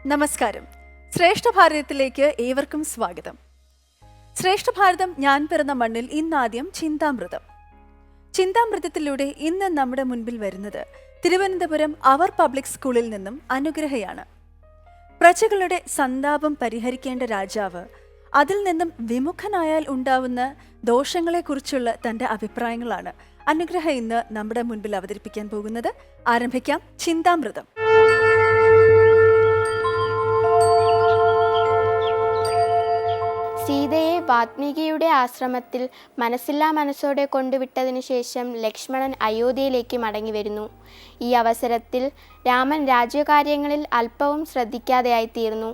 നമസ്കാരം. ശ്രേഷ്ഠ ഭാരതത്തിലേക്ക് ഏവർക്കും സ്വാഗതം. ശ്രേഷ്ഠ ഭാരതം ഞാൻ പിറന്ന മണ്ണിൽ ഇന്നാദ്യം ചിന്താമൃതം. ചിന്താമൃതത്തിലൂടെ ഇന്ന് നമ്മുടെ മുൻപിൽ വരുന്നത് തിരുവനന്തപുരം അവർ പബ്ലിക് സ്കൂളിൽ നിന്നും അനുഗ്രഹയാണ്. പ്രജകളുടെ സന്താപം പരിഹരിക്കേണ്ട രാജാവ് അതിൽ നിന്നും വിമുഖനായാൽ ഉണ്ടാവുന്ന ദോഷങ്ങളെക്കുറിച്ചുള്ള തൻ്റെ അഭിപ്രായങ്ങളാണ് അനുഗ്രഹ ഇന്ന് നമ്മുടെ മുൻപിൽ അവതരിപ്പിക്കാൻ പോകുന്നത്. ആരംഭിക്കാം ചിന്താമൃതം. സീതയെ വാത്മീകിയുടെ ആശ്രമത്തിൽ മനസ്സില്ലാ മനസ്സോടെ കൊണ്ടുവിട്ടതിനു ശേഷം ലക്ഷ്മണൻ അയോധ്യയിലേക്ക് മടങ്ങി വരുന്നു. ഈ അവസരത്തിൽ രാമൻ രാജ്യകാര്യങ്ങളിൽ അല്പവും ശ്രദ്ധിക്കാതെയായിത്തീർന്നു.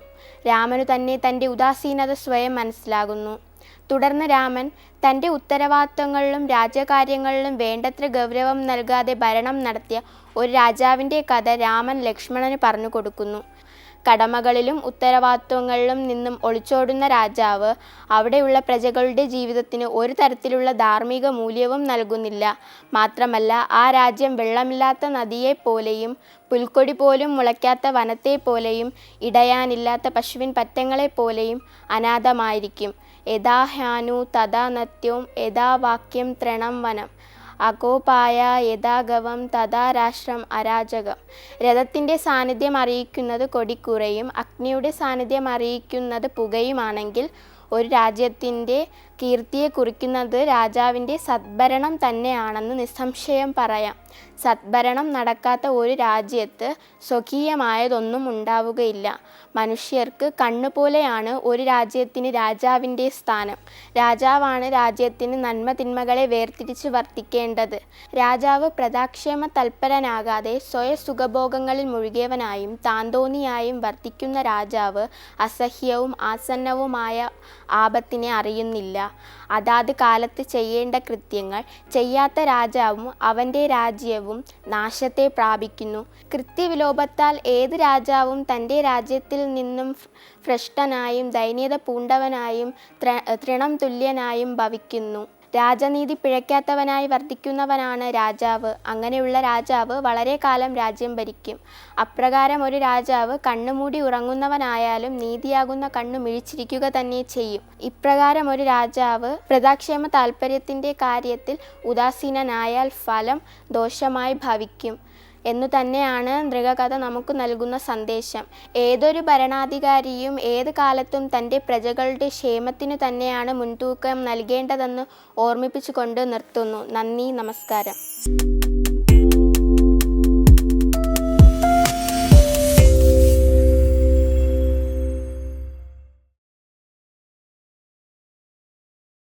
രാമനു തന്നെ തൻ്റെ ഉദാസീനത സ്വയം മനസ്സിലാകുന്നു. തുടർന്ന് രാമൻ തൻ്റെ ഉത്തരവാദിത്തങ്ങളിലും രാജ്യകാര്യങ്ങളിലും വേണ്ടത്ര ഗൗരവം നൽകാതെ ഭരണം നടത്തിയ ഒരു രാജാവിൻ്റെ കഥ രാമൻ ലക്ഷ്മണന് പറഞ്ഞു കൊടുക്കുന്നു. കടമകളിലും ഉത്തരവാദിത്വങ്ങളിലും നിന്നും ഒളിച്ചോടുന്ന രാജാവ് അവിടെയുള്ള പ്രജകളുടെ ജീവിതത്തിന് ഒരു തരത്തിലുള്ള ധാർമ്മിക മൂല്യവും നൽകുന്നില്ല. മാത്രമല്ല, ആ രാജ്യം വെള്ളമില്ലാത്ത നദിയെപ്പോലെയും പുൽക്കൊടി പോലും മുളയ്ക്കാത്ത വനത്തെപ്പോലെയും ഇടയാനില്ലാത്ത പശുവിൻ പറ്റങ്ങളെപ്പോലെയും അനാഥമായിരിക്കും. യഥാ ഹ്യാനു തഥാ നത്യവും യഥാ വാക്യം തൃണം വനം അകോപായ യഥാഗവം തഥാ രാഷ്ട്രം അരാജകം. രഥത്തിൻ്റെ സാന്നിധ്യം അറിയിക്കുന്നത് കൊടിക്കുറയും അഗ്നിയുടെ സാന്നിധ്യം അറിയിക്കുന്നത് പുകയുമാണെങ്കിൽ ഒരു രാജ്യത്തിൻ്റെ കീർത്തിയെ കുറിക്കുന്നത് രാജാവിൻ്റെ സദ്ഭരണം തന്നെയാണെന്ന് നിസ്സംശയം പറയാം. സദ്ഭരണം നടക്കാത്ത ഒരു രാജ്യത്ത് സ്വകീയമായതൊന്നും ഉണ്ടാവുകയില്ല. മനുഷ്യർക്ക് കണ്ണുപോലെയാണ് ഒരു രാജ്യത്തിന് രാജാവിൻ്റെ സ്ഥാനം. രാജാവാണ് രാജ്യത്തിന് നന്മ തിന്മകളെ വേർതിരിച്ച് വർത്തിക്കേണ്ടത്. രാജാവ് പ്രജാക്ഷേമ തൽപരനാകാതെ സ്വയ സുഖഭോഗങ്ങളിൽ മുഴുകിയവനായും താന്തോന്നിയായും വർത്തിക്കുന്ന രാജാവ് അസഹ്യവും ആസന്നവുമായ ആപത്തിനെ അറിയുന്നില്ല. അതാത് കാലത്ത് ചെയ്യേണ്ട കൃത്യങ്ങൾ ചെയ്യാത്ത രാജാവും അവൻ്റെ രാജ്യവും നാശത്തെ പ്രാപിക്കുന്നു. കൃത്യവിലോപത്താൽ ഏത് രാജാവും തൻ്റെ രാജ്യത്തിൽ നിന്നും ഭ്രഷ്ടനായും ദൈന്യത പൂണ്ടവനായും തൃണം തുല്യനായും ഭവിക്കുന്നു. രാജനീതി പിഴയ്ക്കാത്തവനായി വർത്തിക്കുന്നവനാണ് രാജാവ്. അങ്ങനെയുള്ള രാജാവ് വളരെ കാലം രാജ്യം ഭരിക്കും. അപ്രകാരം ഒരു രാജാവ് കണ്ണുമൂടി ഉറങ്ങുന്നവനായാലും നീതിയാകുന്ന കണ്ണു മിഴിച്ചിരിക്കുക തന്നെ ചെയ്യും. ഇപ്രകാരം ഒരു രാജാവ് പ്രജാക്ഷേമ താൽപര്യത്തിൻ്റെ കാര്യത്തിൽ ഉദാസീനനായാൽ ഫലം ദോഷമായി ഭവിക്കും എന്നു തന്നെയാണ് നൃഗകഥ നമുക്ക് നൽകുന്ന സന്ദേശം. ഏതൊരു ഭരണാധികാരിയും ഏത് കാലത്തും തൻ്റെ പ്രജകളുടെ ക്ഷേമത്തിനു തന്നെയാണ് മുൻതൂക്കം നൽകേണ്ടതെന്ന് ഓർമ്മിപ്പിച്ചുകൊണ്ട് നിർത്തുന്നു. നന്ദി, നമസ്കാരം.